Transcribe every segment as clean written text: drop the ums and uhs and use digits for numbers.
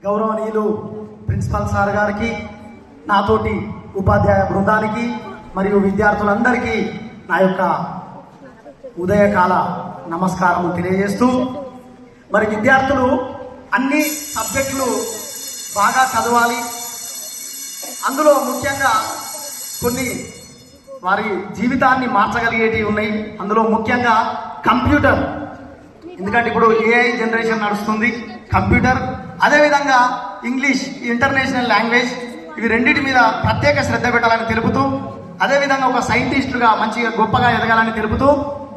గౌరవనీయులు principal sir గారికి, నాతోటి ఉపాధ్యాయ బృందానికి మరియు విద్యార్థులందరికీ నా యొక్క ఉదయకాల నమస్కారం తెలియజేస్తూ, మరి విద్యార్థులు అన్ని సబ్జెక్టులు బాగా చదవాలి. అందులో ముఖ్యంగా కొన్ని వారి జీవితాన్ని మార్చగలిగేటివి ఉన్నాయి. అందులో ముఖ్యంగా కంప్యూటర్, ఎందుకంటే ఇప్పుడు ఏఐ జనరేషన్ నడుస్తుంది. కంప్యూటర్, అదేవిధంగా ఇంగ్లీష్ ఇంటర్నేషనల్ లాంగ్వేజ్, ఇవి రెండింటి మీద ప్రత్యేక శ్రద్ధ పెట్టాలని తెలుపుతూ, అదేవిధంగా ఒక సైంటిస్టుగా మంచిగా గొప్పగా ఎదగాలని తెలుపుతూ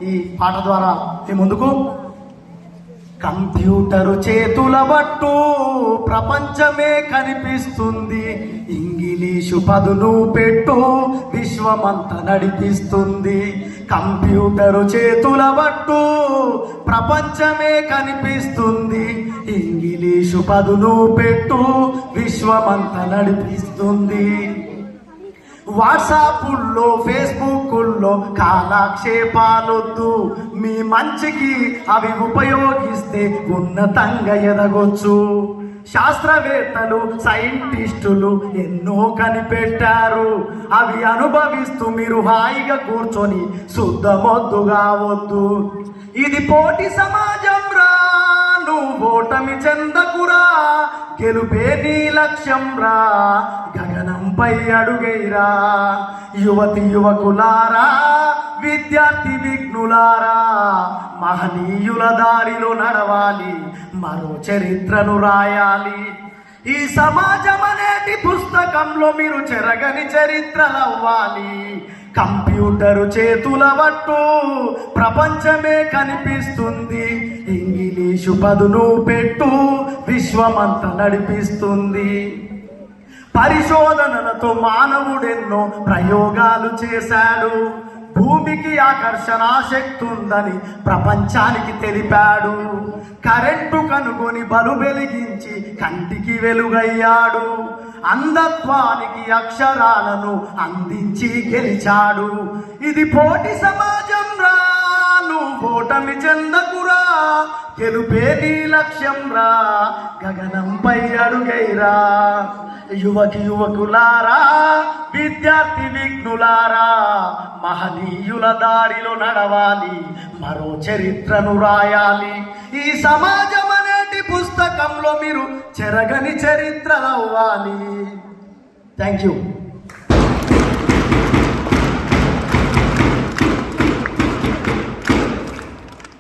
ఈ పాట ద్వారా మీ ముందుకు. కంప్యూటరు చేతుల బట్టు ప్రపంచమే కనిపిస్తుంది, ఇంగ్లీషు పదును పెట్టు విశ్వమంతా నడిపిస్తుంది. కంప్యూటరు చేతుల బట్టు ప్రపంచమే కనిపిస్తుంది, ఇంగ్లీషు పదును పెట్టు విశ్వమంతా నడిపిస్తుంది. వాట్సాపుల్లో ఫేస్బుక్ల్లో కాలక్షేపాలొద్దు, మీ మంచికి అవి ఉపయోగిస్తే ఉన్నతంగా ఎదగొచ్చు. శాస్త్రవేత్తలు సైంటిస్టులు ఎన్నో కనిపెట్టారు, అవి అనుభవిస్తూ మీరు హాయిగా కూర్చొని శుద్ధమొద్దు కావద్దు. ఇది పోటీ సమాజం రా, నువ్వు ఓటమి చెందకురా, గెలుపే నీ లక్ష్యం రా, గగనంపై అడుగైరా. యువతి యువకులారా, విద్యార్థి విఘ్నులారా, మహనీయుల దారిలో నడవాలి, మరో చరిత్రను రాయాలి. ఈ సమాజం అనేటి పుస్తకంలో మీరు చెరగని చరిత్రలవ్వాలి. కంప్యూటరు చేతుల పట్టు ప్రపంచమే కనిపిస్తుంది, ఇంగ్లీషు పదును పెట్టు విశ్వమంతా నడిపిస్తుంది. పరిశోధనలతో మానవుడెన్నో ప్రయోగాలు చేశాడు, భూమికి ఆకర్షణ శక్తి ఉందని ప్రపంచానికి తెలిపాడు. కరెంటు కనుగొని బలు వెలిగించి కంటికి వెలుగయ్యాడు, అంధత్వానికి అక్షరాలను అందించి గెలిచాడు. ఇది పోటీ సమాజం రా, నువ్వు ఓటమి చెందకురా, గెలుపే నీ లక్ష్యం రా, గగనంపై అడుగైరా. యువతి యువకులారా, విద్యార్థి విఘ్నులారా, మహనీయుల దారిలో నడవాలి, మరో చరిత్రను రాయాలి. ఈ సమాజం అనేటి పుస్తకంలో మీరు చెరగని చరిత్రలవ్వాలి. Thank you.